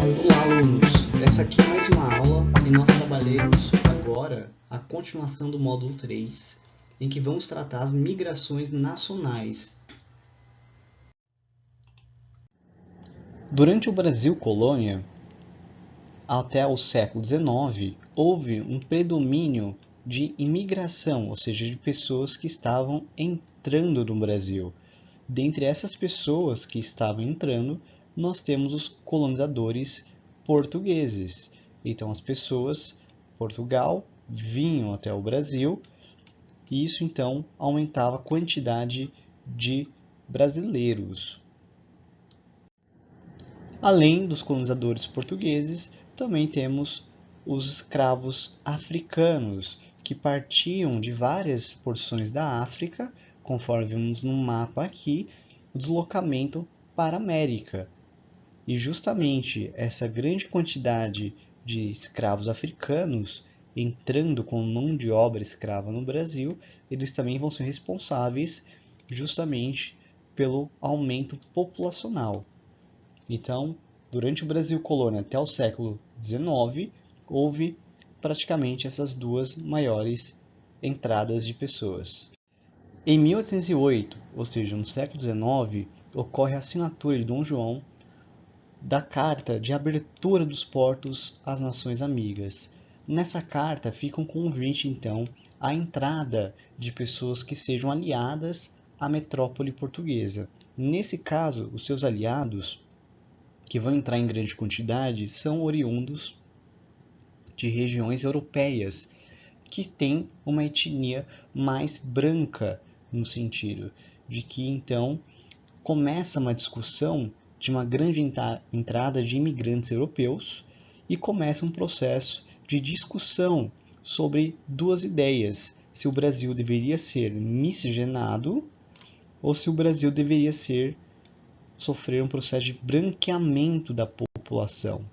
Olá, alunos! Essa aqui é mais uma aula e nós trabalharemos agora a continuação do módulo 3, em que vamos tratar as migrações nacionais. Durante o Brasil colônia, até o século XIX, houve um predomínio de imigração, ou seja, de pessoas que estavam entrando no Brasil. Dentre essas pessoas que estavam entrando, nós temos os colonizadores portugueses. Então, as pessoas, Portugal, vinham até o Brasil e isso então aumentava a quantidade de brasileiros. Além dos colonizadores portugueses, também temos os escravos africanos, que partiam de várias porções da África, conforme vimos no mapa aqui, o deslocamento para a América. E justamente essa grande quantidade de escravos africanos entrando com mão de obra escrava no Brasil, eles também vão ser responsáveis justamente pelo aumento populacional. Então, durante o Brasil colônia até o século XIX, houve praticamente essas duas maiores entradas de pessoas. Em 1808, ou seja, no século XIX, ocorre a assinatura de Dom João da Carta de Abertura dos Portos às Nações Amigas. Nessa carta fica um convite, então, à entrada de pessoas que sejam aliadas à metrópole portuguesa. Nesse caso, os seus aliados, que vão entrar em grande quantidade, são oriundos de regiões europeias, que têm uma etnia mais branca, no sentido de que, então, começa uma discussão de uma grande entrada de imigrantes europeus e começa um processo de discussão sobre duas ideias: se o Brasil deveria ser miscigenado ou se o Brasil deveria sofrer um processo de branqueamento da população.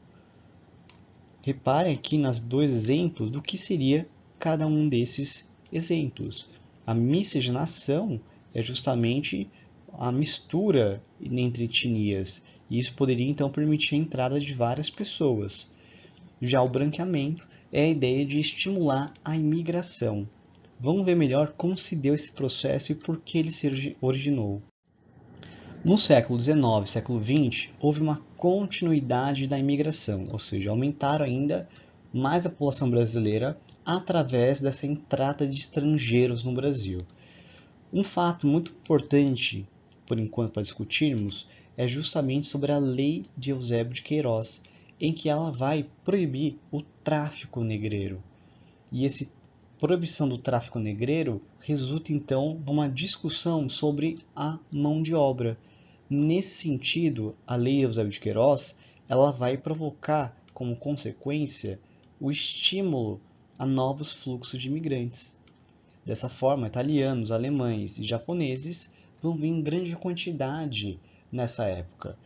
Reparem aqui nos dois exemplos do que seria cada um desses exemplos. A miscigenação é justamente a mistura entre etnias, e isso poderia então permitir a entrada de várias pessoas. Já o branqueamento é a ideia de estimular a imigração. Vamos ver melhor como se deu esse processo e por que ele se originou. No século XIX e século XX, houve uma continuidade da imigração, ou seja, aumentaram ainda mais a população brasileira através dessa entrada de estrangeiros no Brasil. Um fato muito importante, por enquanto, para discutirmos, é justamente sobre a Lei de Eusébio de Queiroz, em que ela vai proibir o tráfico negreiro. E essa proibição do tráfico negreiro resulta, então, numa discussão sobre a mão de obra. Nesse sentido, a Lei Eusébio de Queiroz ela vai provocar, como consequência, o estímulo a novos fluxos de imigrantes. Dessa forma, italianos, alemães e japoneses vão vir em grande quantidade nessa época.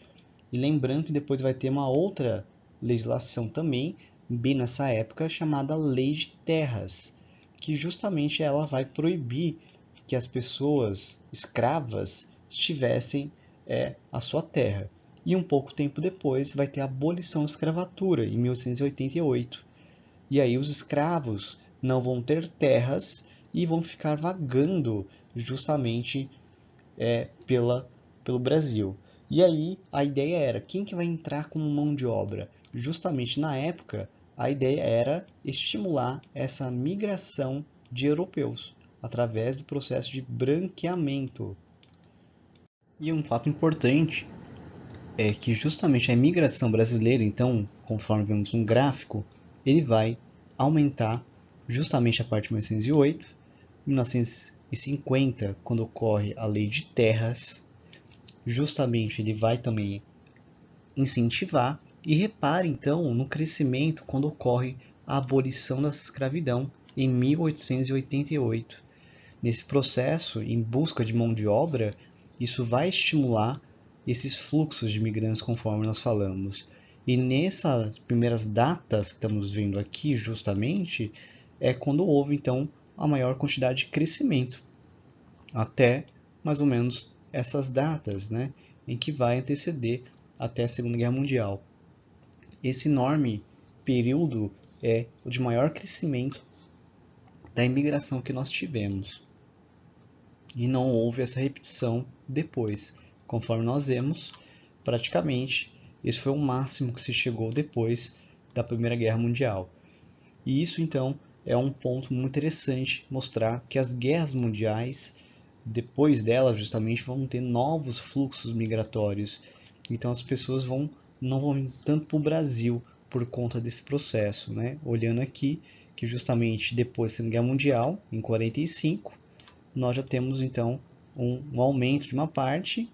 E lembrando que depois vai ter uma outra legislação também, bem nessa época, chamada Lei de Terras, que justamente ela vai proibir que as pessoas escravas tivessem a sua terra. E um pouco tempo depois vai ter a abolição da escravatura, em 1888. E aí os escravos não vão ter terras e vão ficar vagando justamente pelo Brasil. E aí a ideia era, quem que vai entrar como mão de obra? Justamente na época, a ideia era estimular essa migração de europeus através do processo de branqueamento. E um fato importante é que justamente a imigração brasileira, então, conforme vemos no gráfico, ele vai aumentar justamente a partir de 1908, 1950, quando ocorre a Lei de Terras, justamente ele vai também incentivar, e repare então no crescimento quando ocorre a abolição da escravidão em 1888. Nesse processo, em busca de mão de obra, isso vai estimular esses fluxos de imigrantes conforme nós falamos. E nessas primeiras datas que estamos vendo aqui, justamente, é quando houve então a maior quantidade de crescimento, até mais ou menos essas datas, né, em que vai anteceder até a Segunda Guerra Mundial. esse enorme período é o de maior crescimento da imigração que nós tivemos. E não houve essa repetição depois. Conforme nós vemos, praticamente, esse foi o máximo que se chegou depois da Primeira Guerra Mundial. E isso, então, é um ponto muito interessante, mostrar que as guerras mundiais, depois delas, justamente, vão ter novos fluxos migratórios. Então, as pessoas não vão ir tanto para o Brasil por conta desse processo, né? Olhando aqui, que justamente depois da Segunda Guerra Mundial, em 45, nós já temos, então, um aumento de uma parte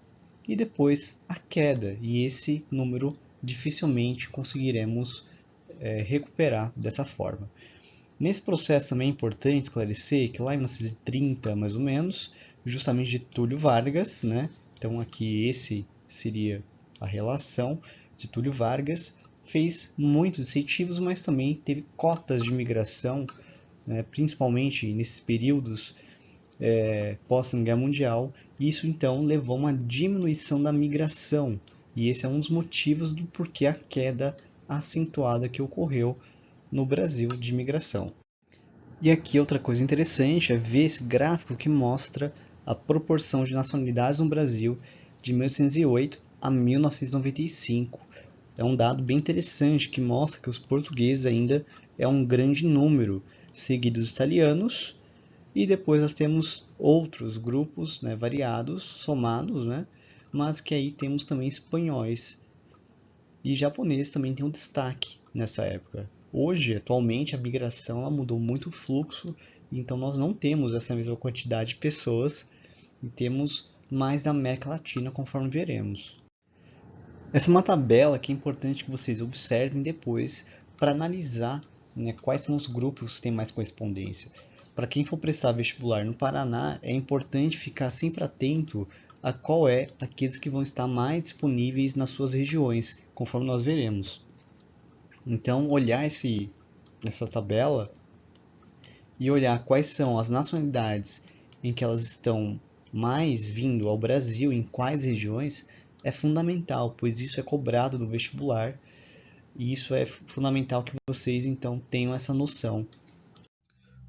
e depois a queda. E esse número dificilmente conseguiremos recuperar dessa forma. Nesse processo também é importante esclarecer que lá em 1930, mais ou menos, justamente de Túlio Vargas, né? Então aqui esse seria a relação de Túlio Vargas, fez muitos incentivos, mas também teve cotas de imigração, né? Principalmente nesses períodos pós-Segunda Guerra Mundial. Isso então levou a uma diminuição da migração, e esse é um dos motivos do porquê a queda acentuada que ocorreu no Brasil de imigração. E aqui outra coisa interessante é ver esse gráfico que mostra a proporção de nacionalidades no Brasil de 1808 a 1995. É um dado bem interessante que mostra que os portugueses ainda é um grande número, seguido dos italianos, e depois nós temos outros grupos, né, variados, somados, né, mas que aí temos também espanhóis. E japonês também tem um destaque nessa época. Hoje, atualmente, a migração ela mudou muito o fluxo, então nós não temos essa mesma quantidade de pessoas e temos mais da América Latina, conforme veremos. Essa é uma tabela que é importante que vocês observem depois para analisar, né, quais são os grupos que têm mais correspondência. Para quem for prestar vestibular no Paraná, é importante ficar sempre atento a qual é aqueles que vão estar mais disponíveis nas suas regiões, conforme nós veremos. Então, olhar essa tabela e olhar quais são as nacionalidades em que elas estão mais vindo ao Brasil, em quais regiões, é fundamental, pois isso é cobrado no vestibular e isso é fundamental que vocês então tenham essa noção.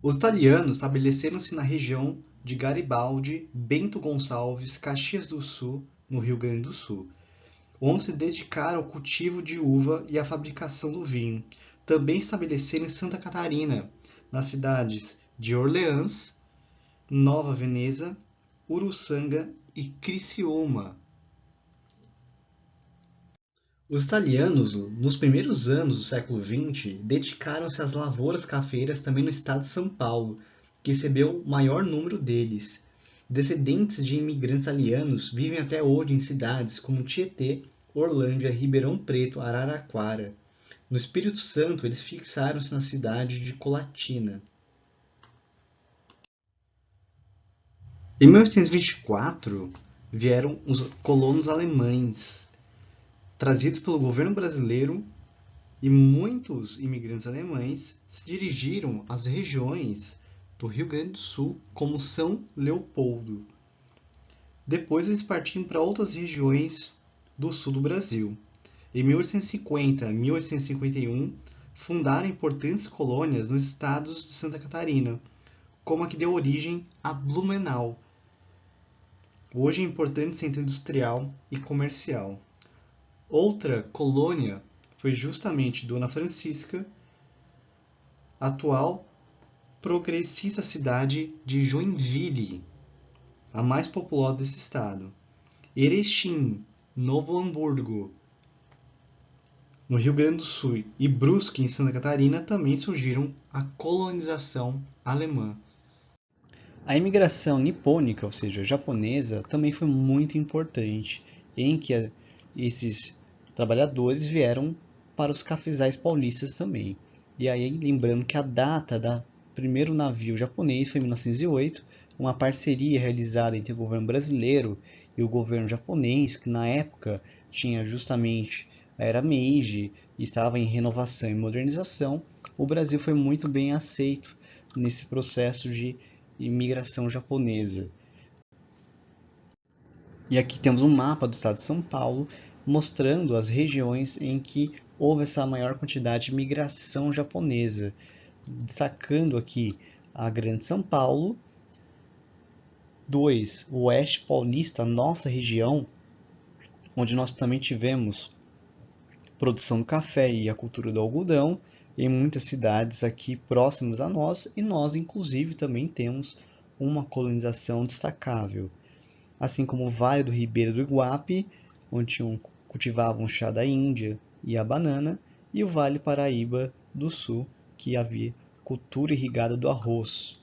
Os italianos estabeleceram-se na região de Garibaldi, Bento Gonçalves, Caxias do Sul, no Rio Grande do Sul, onde se dedicaram ao cultivo de uva e à fabricação do vinho. Também estabeleceram em Santa Catarina, nas cidades de Orleans, Nova Veneza, Uruçanga e Criciúma. Os italianos, nos primeiros anos do século XX, dedicaram-se às lavouras cafeiras também no estado de São Paulo, que recebeu o maior número deles. Descendentes de imigrantes italianos vivem até hoje em cidades como Tietê, Orlândia, Ribeirão Preto, Araraquara. No Espírito Santo, eles fixaram-se na cidade de Colatina. Em 1824, vieram os colonos alemães, trazidos pelo governo brasileiro, e muitos imigrantes alemães se dirigiram às regiões do Rio Grande do Sul, como São Leopoldo. Depois eles partiram para outras regiões do sul do Brasil. Em 1850 e 1851, fundaram importantes colônias nos estados de Santa Catarina, como a que deu origem a Blumenau, hoje é um importante centro industrial e comercial. Outra colônia foi justamente Dona Francisca, atual progressista cidade de Joinville, a mais populosa desse estado. Erechim, Novo Hamburgo, no Rio Grande do Sul, e Brusque, em Santa Catarina, também surgiram a colonização alemã. A imigração nipônica, ou seja, japonesa, também foi muito importante, em que esses trabalhadores vieram para os cafezais paulistas também. E aí, lembrando que a data do primeiro navio japonês foi em 1908, uma parceria realizada entre o governo brasileiro e o governo japonês, que na época tinha justamente a era Meiji e estava em renovação e modernização. O Brasil foi muito bem aceito nesse processo de imigração japonesa. E aqui temos um mapa do estado de São Paulo, mostrando as regiões em que houve essa maior quantidade de migração japonesa, destacando aqui a Grande São Paulo. 2. O Oeste Paulista, nossa região, onde nós também tivemos produção do café e a cultura do algodão em muitas cidades aqui próximas a nós, e nós inclusive também temos uma colonização destacável, assim como o Vale do Ribeiro do Iguape, onde cultivavam o chá da Índia e a banana, e o Vale Paraíba do Sul, que havia cultura irrigada do arroz.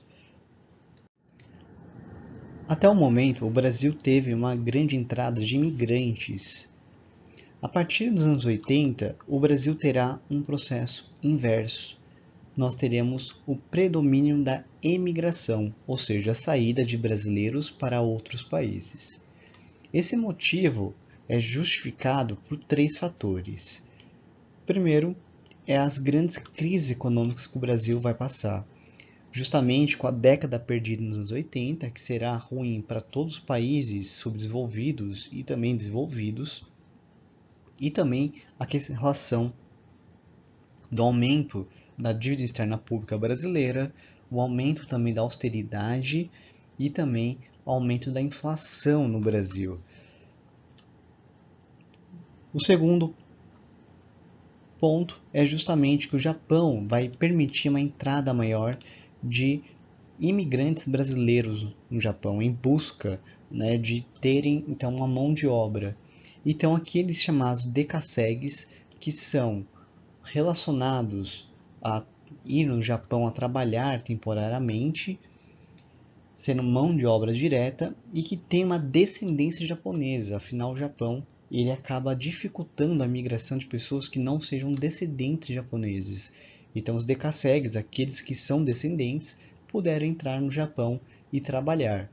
Até o momento, o Brasil teve uma grande entrada de imigrantes. A partir dos anos 80, o Brasil terá um processo inverso. Nós teremos o predomínio da emigração, ou seja, a saída de brasileiros para outros países. Esse motivo é justificado por 3 fatores. Primeiro, é as grandes crises econômicas que o Brasil vai passar. Justamente com a década perdida nos anos 80, que será ruim para todos os países subdesenvolvidos e também desenvolvidos, e também a relação do aumento da dívida externa pública brasileira, o aumento também da austeridade e também o aumento da inflação no Brasil. O segundo ponto é justamente que o Japão vai permitir uma entrada maior de imigrantes brasileiros no Japão, em busca, né, de terem então uma mão de obra. Então aqueles chamados decassegues, que são relacionados a ir no Japão a trabalhar temporariamente, sendo mão de obra direta, e que tem uma descendência japonesa. Afinal, o Japão ele acaba dificultando a migração de pessoas que não sejam descendentes japoneses. Então, os decassegues, aqueles que são descendentes, puderam entrar no Japão e trabalhar.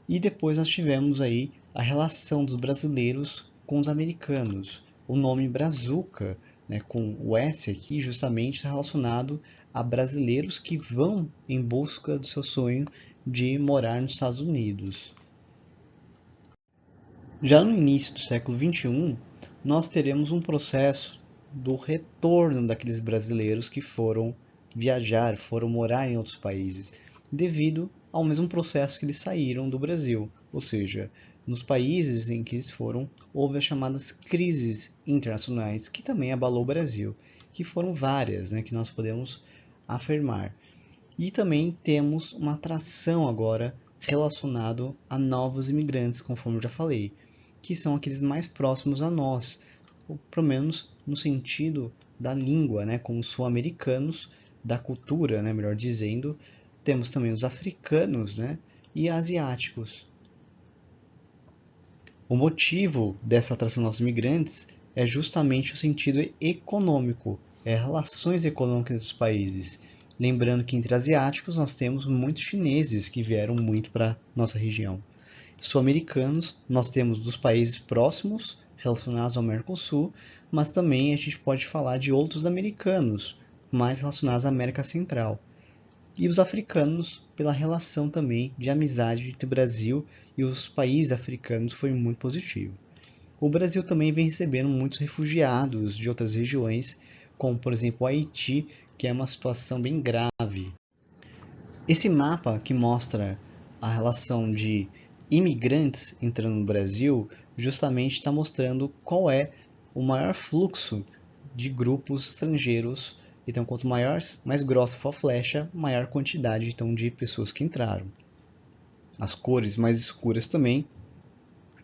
E depois nós tivemos aí a relação dos brasileiros com os americanos. O nome Brazuca, né, com o S aqui, justamente está relacionado a brasileiros que vão em busca do seu sonho de morar nos Estados Unidos. Já no início do século XXI, nós teremos um processo do retorno daqueles brasileiros que foram viajar, foram morar em outros países, devido ao mesmo processo que eles saíram do Brasil, ou seja, nos países em que eles foram, houve as chamadas crises internacionais, que também abalou o Brasil, que foram várias, né, que nós podemos afirmar. E também temos uma atração agora relacionado a novos imigrantes, conforme eu já falei, que são aqueles mais próximos a nós, ou pelo menos no sentido da língua, né, como sul-americanos, da cultura, né, melhor dizendo. Temos também os africanos, né, e asiáticos. O motivo dessa atração aos imigrantes é justamente o sentido econômico, relações econômicas dos países. Lembrando que entre asiáticos nós temos muitos chineses que vieram muito para nossa região. Sul-americanos, nós temos dos países próximos relacionados ao Mercosul, mas também a gente pode falar de outros americanos, mais relacionados à América Central. E os africanos, pela relação também de amizade entre o Brasil e os países africanos, foi muito positivo. O Brasil também vem recebendo muitos refugiados de outras regiões, como por exemplo o Haiti, que é uma situação bem grave. Esse mapa que mostra a relação de imigrantes entrando no Brasil, justamente está mostrando qual é o maior fluxo de grupos estrangeiros. Então, quanto mais grossa for a flecha, maior quantidade então, de pessoas que entraram. As cores mais escuras também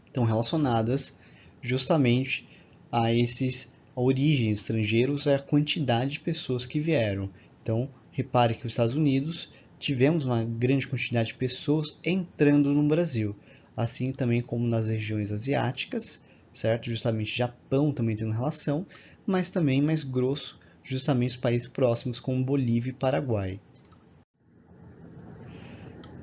estão relacionadas justamente a esses origens estrangeiros, a quantidade de pessoas que vieram. Então, repare que os Estados Unidos tivemos uma grande quantidade de pessoas entrando no Brasil, assim também como nas regiões asiáticas, certo? Justamente Japão também tendo relação, mas também mais grosso, justamente os países próximos como Bolívia e Paraguai.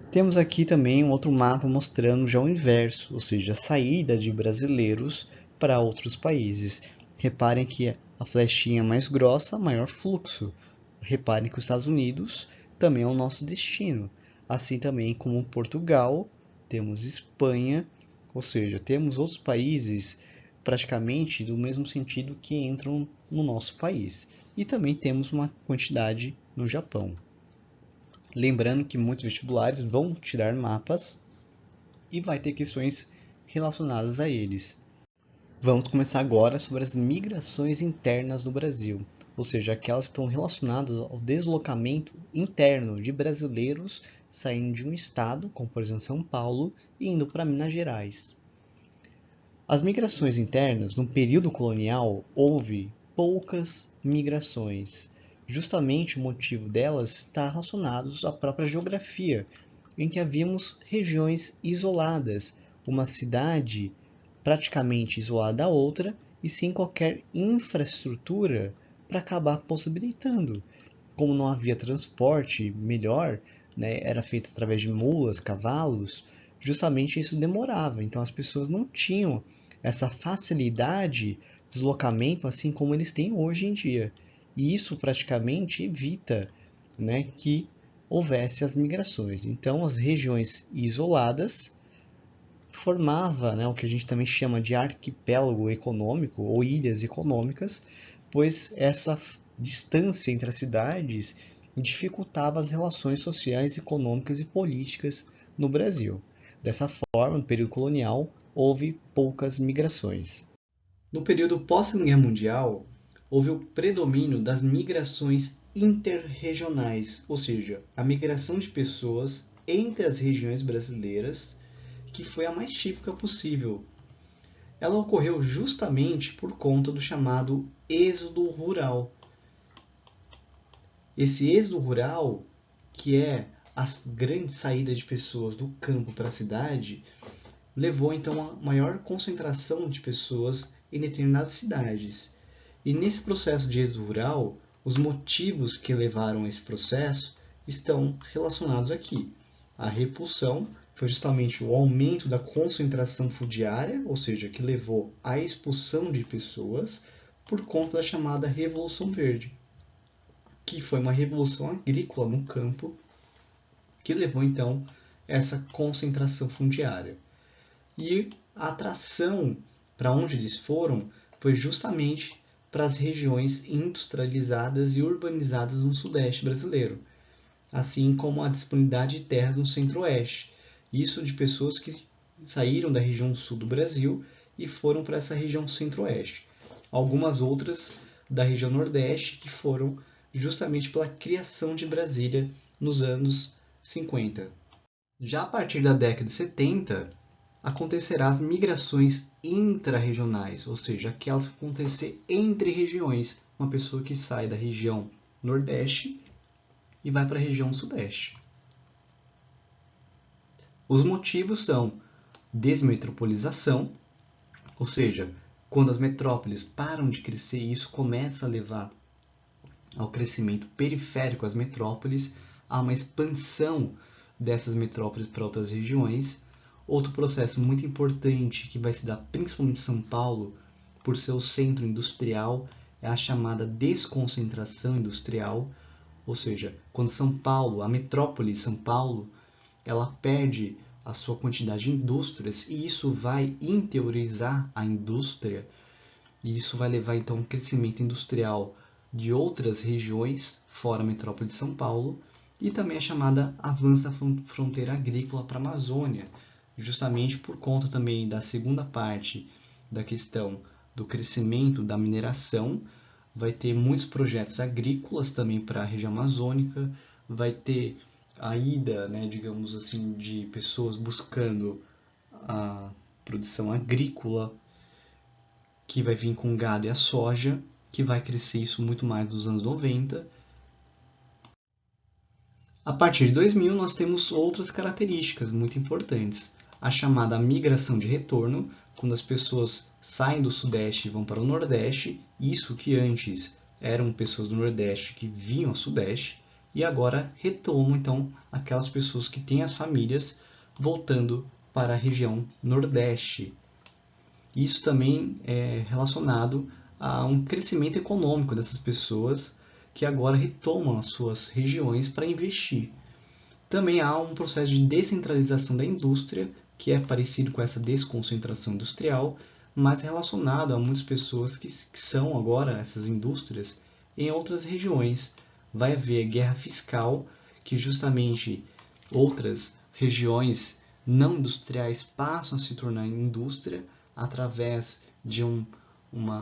Temos aqui também um outro mapa mostrando já o inverso, ou seja, a saída de brasileiros para outros países. Reparem que a flechinha mais grossa, maior fluxo. Reparem que os Estados Unidos também é o nosso destino. Assim também como Portugal, temos Espanha, ou seja, temos outros países praticamente do mesmo sentido que entram no nosso país. E também temos uma quantidade no Japão. Lembrando que muitos vestibulares vão tirar mapas e vai ter questões relacionadas a eles. Vamos começar agora sobre as migrações internas no Brasil, ou seja, aquelas que estão relacionadas ao deslocamento interno de brasileiros saindo de um estado, como por exemplo São Paulo, e indo para Minas Gerais. As migrações internas, no período colonial, houve poucas migrações. Justamente o motivo delas está relacionado à própria geografia, em que havíamos regiões isoladas, uma cidade praticamente isolada da outra e sem qualquer infraestrutura para acabar possibilitando. Como não havia transporte melhor, né, era feito através de mulas, cavalos, justamente isso demorava. Então as pessoas não tinham essa facilidade de deslocamento assim como eles têm hoje em dia. E isso praticamente evita, né, que houvesse as migrações. Então as regiões isoladas formava, né, o que a gente também chama de arquipélago econômico ou ilhas econômicas, pois essa distância entre as cidades dificultava as relações sociais, econômicas e políticas no Brasil. Dessa forma, no período colonial, houve poucas migrações. No período pós-Segunda Guerra Mundial, houve o predomínio das migrações interregionais, ou seja, a migração de pessoas entre as regiões brasileiras, que foi a mais típica possível. Ela ocorreu justamente por conta do chamado êxodo rural. Esse êxodo rural, que é a grande saída de pessoas do campo para a cidade, levou então a maior concentração de pessoas em determinadas cidades. E nesse processo de êxodo rural, os motivos que levaram a esse processo estão relacionados aqui. A repulsão foi justamente o aumento da concentração fundiária, ou seja, que levou à expulsão de pessoas por conta da chamada Revolução Verde, que foi uma revolução agrícola no campo que levou então essa concentração fundiária. E a atração para onde eles foram foi justamente para as regiões industrializadas e urbanizadas no Sudeste brasileiro, assim como a disponibilidade de terras no Centro-Oeste. Isso de pessoas que saíram da região sul do Brasil e foram para essa região Centro-Oeste. Algumas outras da região Nordeste que foram justamente pela criação de Brasília nos anos 50. Já a partir da década de 70, acontecerá as migrações intra-regionais, ou seja, aquelas que acontecer entre regiões. Uma pessoa que sai da região Nordeste e vai para a região Sudeste. Os motivos são desmetropolização, ou seja, quando as metrópoles param de crescer e isso começa a levar ao crescimento periférico às metrópoles, há uma expansão dessas metrópoles para outras regiões. Outro processo muito importante que vai se dar principalmente em São Paulo, por ser o centro industrial, é a chamada desconcentração industrial, ou seja, quando São Paulo, a metrópole São Paulo, ela perde a sua quantidade de indústrias e isso vai interiorizar a indústria e isso vai levar então a um crescimento industrial de outras regiões fora a metrópole de São Paulo e também a chamada avança fronteira agrícola para a Amazônia, justamente por conta também da segunda parte da questão do crescimento da mineração. Vai ter muitos projetos agrícolas também para a região amazônica, vai ter a ida, né, digamos assim, de pessoas buscando a produção agrícola, que vai vir com o gado e a soja, que vai crescer isso muito mais nos anos 90. A partir de 2000, nós temos outras características muito importantes. A chamada migração de retorno, quando as pessoas saem do Sudeste e vão para o Nordeste, isso que antes eram pessoas do Nordeste que vinham ao Sudeste, e agora retomam então aquelas pessoas que têm as famílias voltando para a região Nordeste. Isso também é relacionado a um crescimento econômico dessas pessoas que agora retomam as suas regiões para investir. Também há um processo de descentralização da indústria, que é parecido com essa desconcentração industrial, mas relacionado a muitas pessoas que são agora essas indústrias em outras regiões. Vai haver guerra fiscal, que justamente outras regiões não industriais passam a se tornar indústria através de um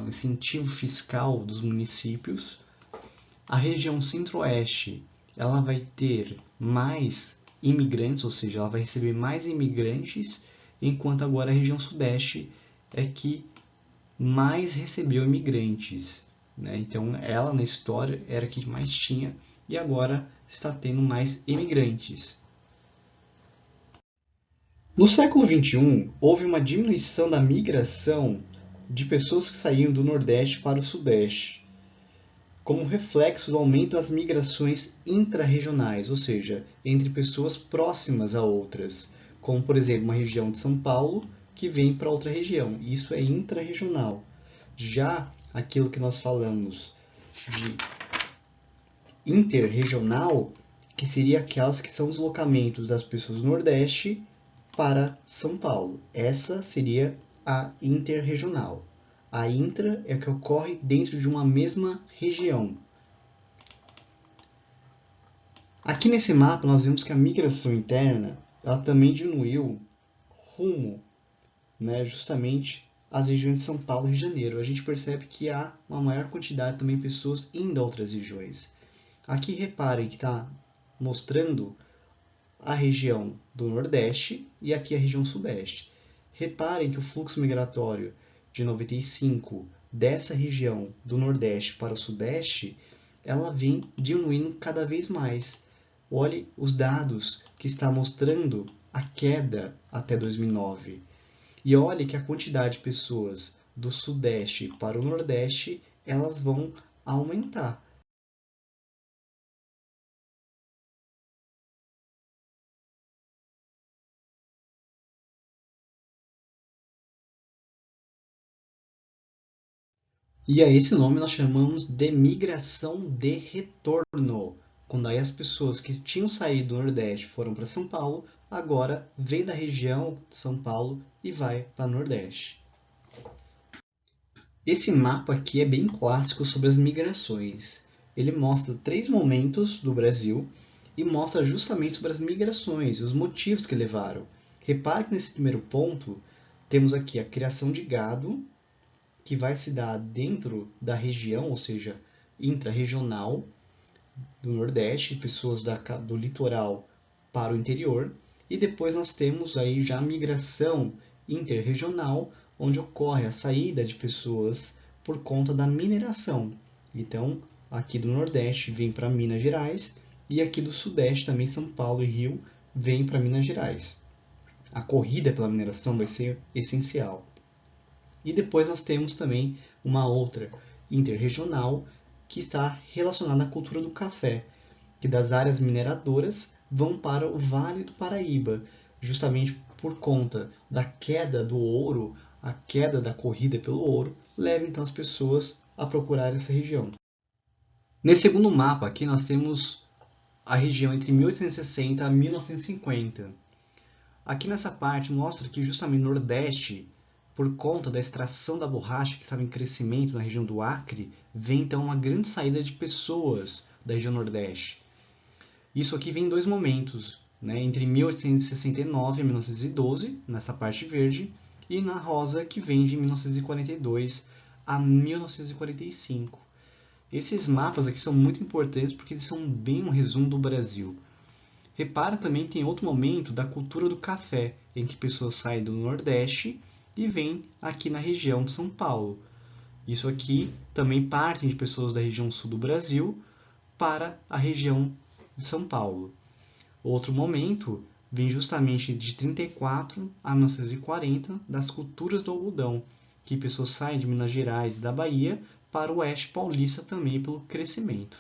incentivo fiscal dos municípios. A região centro-oeste ela vai ter mais imigrantes, ou seja, ela vai receber mais imigrantes, enquanto agora a região sudeste é que mais recebeu imigrantes, né? Então ela na história era a que mais tinha e agora está tendo mais imigrantes. No século XXI, houve uma diminuição da migração de pessoas que saíam do Nordeste para o Sudeste, como reflexo do aumento das migrações intra-regionais, ou seja, entre pessoas próximas a outras, como por exemplo uma região de São Paulo que vem para outra região. Isso é intra-regional. Já aquilo que nós falamos de interregional, que seria aquelas que são deslocamentos das pessoas do Nordeste para São Paulo. Essa seria a interregional. A intra é a que ocorre dentro de uma mesma região. Aqui nesse mapa nós vemos que a migração interna ela também diminuiu rumo, né, justamente às regiões de São Paulo e Rio de Janeiro. A gente percebe que há uma maior quantidade também de pessoas indo a outras regiões. Aqui reparem que está mostrando a região do Nordeste e aqui a região Sudeste. Reparem que o fluxo migratório de 95 dessa região do Nordeste para o Sudeste, ela vem diminuindo cada vez mais. Olhe os dados que está mostrando a queda até 2009. E olhe que a quantidade de pessoas do Sudeste para o Nordeste, elas vão aumentar. E a esse nome nós chamamos de migração de retorno. Quando aí as pessoas que tinham saído do Nordeste foram para São Paulo, agora vem da região de São Paulo e vai para o Nordeste. Esse mapa aqui é bem clássico sobre as migrações. Ele mostra 3 momentos do Brasil e mostra justamente sobre as migrações, os motivos que levaram. Repare que nesse primeiro ponto temos aqui a criação de gado, que vai se dar dentro da região, ou seja, intra-regional do Nordeste, pessoas do litoral para o interior, e depois nós temos aí já a migração interregional, onde ocorre a saída de pessoas por conta da mineração. Então, aqui do Nordeste vem para Minas Gerais, e aqui do Sudeste também São Paulo e Rio vem para Minas Gerais. A corrida pela mineração vai ser essencial. E depois nós temos também uma outra interregional que está relacionada à cultura do café, que das áreas mineradoras vão para o Vale do Paraíba, justamente por conta da queda do ouro, a queda da corrida pelo ouro, leva então as pessoas a procurar essa região. Nesse segundo mapa aqui nós temos a região entre 1860 a 1950. Aqui nessa parte mostra que justamente no Nordeste, por conta da extração da borracha que estava em crescimento na região do Acre, vem então uma grande saída de pessoas da região Nordeste. Isso aqui vem em 2 momentos, né? Entre 1869 e 1912, nessa parte verde, e na rosa, que vem de 1942 a 1945. Esses mapas aqui são muito importantes porque eles são bem um resumo do Brasil. Repara também que tem outro momento da cultura do café, em que pessoas saem do Nordeste e vêm aqui na região de São Paulo. Isso aqui também partem de pessoas da região sul do Brasil para a região de São Paulo. Outro momento vem justamente de 34 a 1940 das culturas do algodão, que pessoas saem de Minas Gerais e da Bahia para o oeste paulista também pelo crescimento.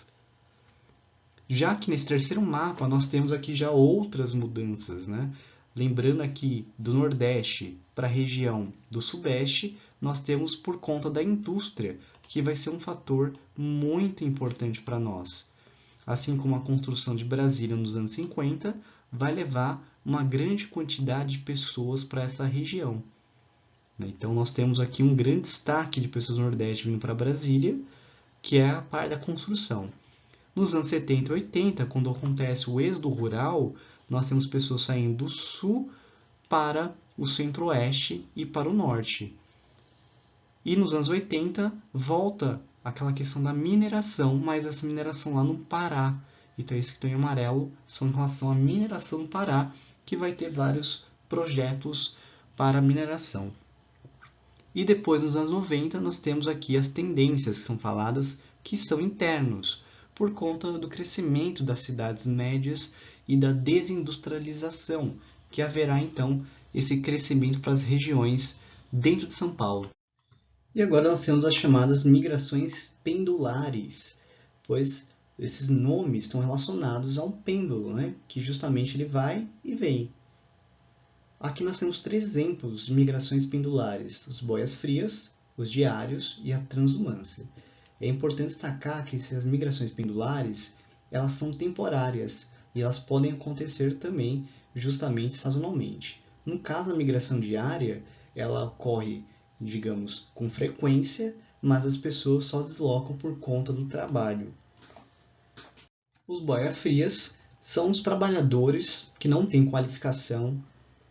Já que nesse terceiro mapa nós temos aqui já outras mudanças, né? Lembrando aqui do Nordeste para a região do Sudeste, nós temos por conta da indústria, que vai ser um fator muito importante para nós. Assim como a construção de Brasília nos anos 50, vai levar uma grande quantidade de pessoas para essa região, Então, nós temos aqui um grande destaque de pessoas do Nordeste vindo para Brasília, que é a parte da construção. Nos anos 70 e 80, quando acontece o êxodo rural, nós temos pessoas saindo do sul para o centro-oeste e para o norte. E nos anos 80, volta aquela questão da mineração, mas essa mineração lá no Pará. Então, esse que está em amarelo são em relação à mineração no Pará, que vai ter vários projetos para mineração. E depois, nos anos 90, nós temos aqui as tendências que são faladas, que são internos, por conta do crescimento das cidades médias e da desindustrialização, que haverá, então, esse crescimento para as regiões dentro de São Paulo. E agora nós temos as chamadas migrações pendulares, pois esses nomes estão relacionados a um pêndulo, né? Que justamente ele vai e vem. Aqui nós temos 3 exemplos de migrações pendulares: os boias frias, os diários e a transumância. É importante destacar que essas migrações pendulares elas são temporárias e elas podem acontecer também justamente sazonalmente. No caso da migração diária, ela ocorre, digamos, com frequência, mas as pessoas só deslocam por conta do trabalho. Os boias frias são os trabalhadores que não têm qualificação,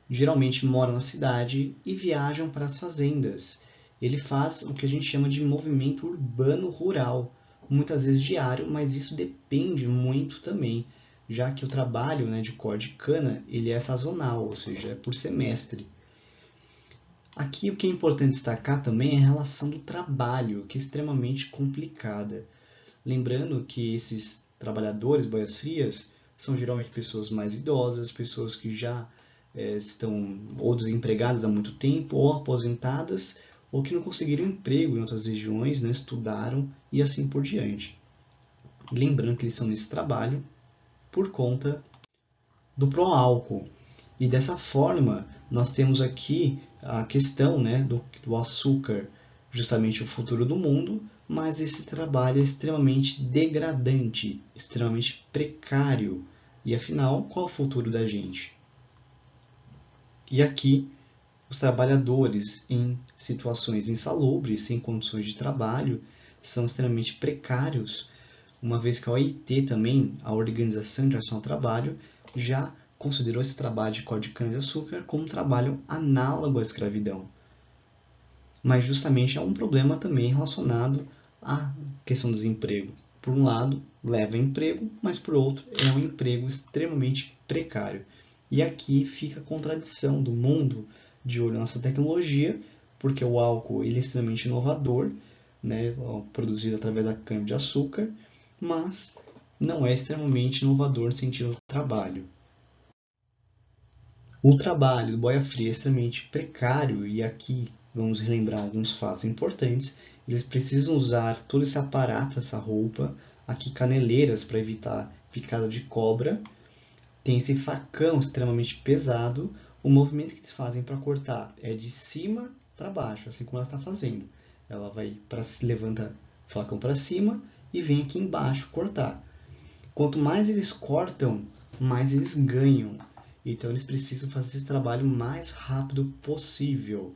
geralmente moram na cidade e viajam para as fazendas. Ele faz o que a gente chama de movimento urbano rural, muitas vezes diário, mas isso depende muito também, já que o trabalho, né, de corte de cana ele é sazonal, ou seja, é por semestre. Aqui o que é importante destacar também é a relação do trabalho, que é extremamente complicada. Lembrando que esses trabalhadores boias frias são geralmente pessoas mais idosas, pessoas que já estão ou desempregadas há muito tempo, ou aposentadas, ou que não conseguiram emprego em outras regiões, né, estudaram e assim por diante. Lembrando que eles são nesse trabalho por conta do pró-álcool. E dessa forma, nós temos aqui a questão, né, do açúcar, justamente o futuro do mundo, mas esse trabalho é extremamente degradante, extremamente precário. E afinal, qual é o futuro da gente? E aqui, os trabalhadores em situações insalubres, sem condições de trabalho, são extremamente precários, uma vez que a OIT também, a Organização Internacional do Trabalho, já considerou esse trabalho de corte de cana-de-açúcar como um trabalho análogo à escravidão. Mas justamente é um problema também relacionado à questão do desemprego. Por um lado, leva a emprego, mas por outro, é um emprego extremamente precário. E aqui fica a contradição do mundo de olho na nossa tecnologia, porque o álcool ele é extremamente inovador, né, produzido através da cana-de-açúcar, mas não é extremamente inovador no sentido do trabalho. O trabalho do boia fria é extremamente precário e aqui vamos relembrar alguns fatos importantes. Eles precisam usar todo esse aparato, essa roupa, aqui caneleiras para evitar picada de cobra. Tem esse facão extremamente pesado. O movimento que eles fazem para cortar é de cima para baixo, assim como ela está fazendo. Ela vai levanta o facão para cima e vem aqui embaixo cortar. Quanto mais eles cortam, mais eles ganham. Então eles precisam fazer esse trabalho o mais rápido possível.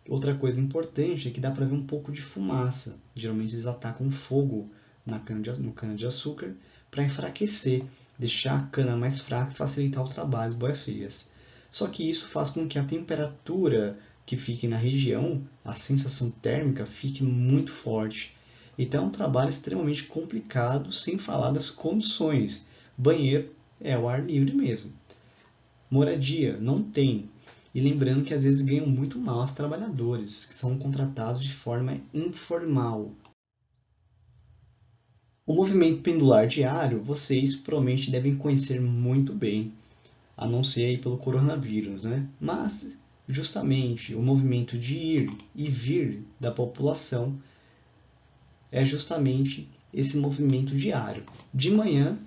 Outra coisa importante é que dá para ver um pouco de fumaça. Geralmente eles atacam fogo no cana-de-açúcar para enfraquecer, deixar a cana mais fraca e facilitar o trabalho das boias frias. Só que isso faz com que a temperatura que fique na região, a sensação térmica, fique muito forte. Então é um trabalho extremamente complicado, sem falar das condições. Banheiro é o ar livre mesmo. Moradia não tem. E lembrando que às vezes ganham muito mal os trabalhadores, que são contratados de forma informal. O movimento pendular diário vocês provavelmente devem conhecer muito bem, a não ser aí pelo coronavírus, né? Mas justamente o movimento de ir e vir da população é justamente esse movimento diário. De manhã,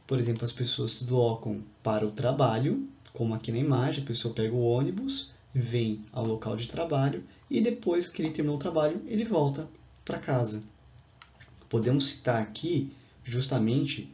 por exemplo, as pessoas se deslocam para o trabalho, como aqui na imagem, a pessoa pega o ônibus, vem ao local de trabalho e depois que ele terminou o trabalho, ele volta para casa. Podemos citar aqui justamente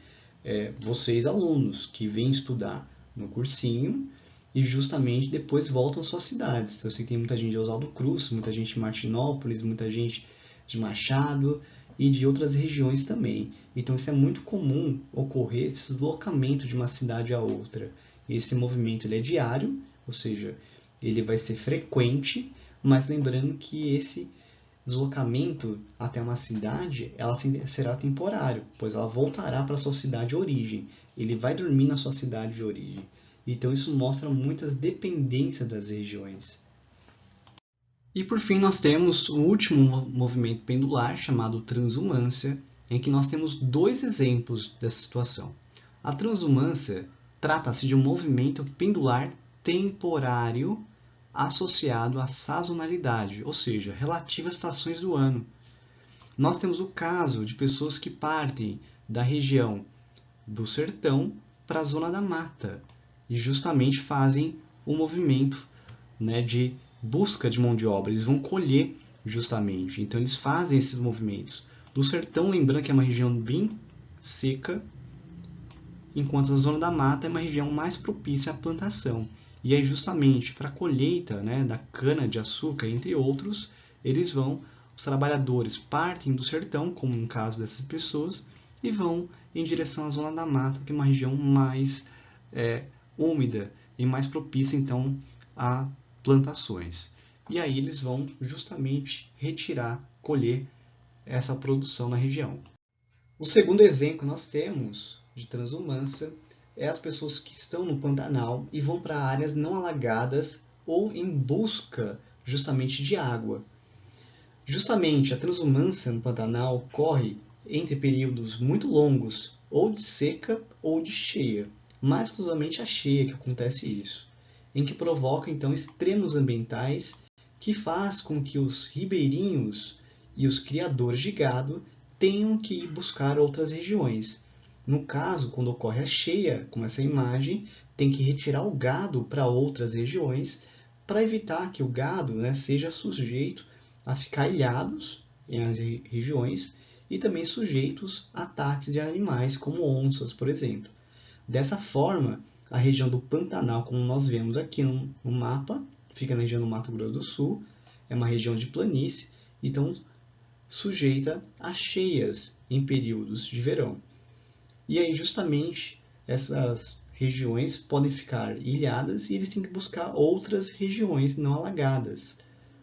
vocês alunos que vêm estudar no cursinho e justamente depois voltam às suas cidades. Eu sei que tem muita gente de Oswaldo Cruz, muita gente de Martinópolis, muita gente de Machado e de outras regiões também. Então isso é muito comum ocorrer esse deslocamento de uma cidade a outra. Esse movimento ele é diário, ou seja, ele vai ser frequente, mas lembrando que esse deslocamento até uma cidade, ela será temporário, pois ela voltará para sua cidade de origem. Ele vai dormir na sua cidade de origem. Então isso mostra muitas dependências das regiões. E por fim nós temos o último movimento pendular, chamado transumância, em que nós temos dois exemplos dessa situação. A transumância trata-se de um movimento pendular temporário associado à sazonalidade, ou seja, relativo às estações do ano. Nós temos o caso de pessoas que partem da região do sertão para a zona da mata e justamente fazem o movimento, né, de busca de mão de obra. Eles vão colher justamente, então eles fazem esses movimentos. Do sertão, lembrando que é uma região bem seca, enquanto a zona da mata é uma região mais propícia à plantação. E aí justamente para a colheita, né, da cana-de-açúcar, entre outros, os trabalhadores partem do sertão, como no caso dessas pessoas, e vão em direção à zona da mata, que é uma região mais úmida e mais propícia então a plantações. E aí eles vão justamente retirar, colher essa produção na região. O segundo exemplo que nós temos de transumância é as pessoas que estão no Pantanal e vão para áreas não alagadas ou em busca justamente de água. Justamente a transumância no Pantanal ocorre entre períodos muito longos, ou de seca ou de cheia, mais exclusivamente a cheia que acontece isso, em que provoca então extremos ambientais que faz com que os ribeirinhos e os criadores de gado tenham que ir buscar outras regiões. No caso, quando ocorre a cheia, como essa imagem, tem que retirar o gado para outras regiões para evitar que o gado, né, seja sujeito a ficar ilhados em regiões e também sujeitos a ataques de animais como onças, por exemplo. Dessa forma, a região do Pantanal, como nós vemos aqui no mapa, fica na região do Mato Grosso do Sul, é uma região de planície, então sujeita a cheias em períodos de verão. E aí, justamente, essas regiões podem ficar ilhadas e eles têm que buscar outras regiões não alagadas,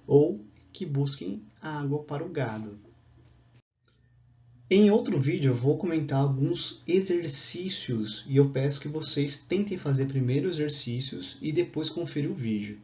ou que busquem água para o gado. Em outro vídeo eu vou comentar alguns exercícios e eu peço que vocês tentem fazer primeiro os exercícios e depois conferir o vídeo.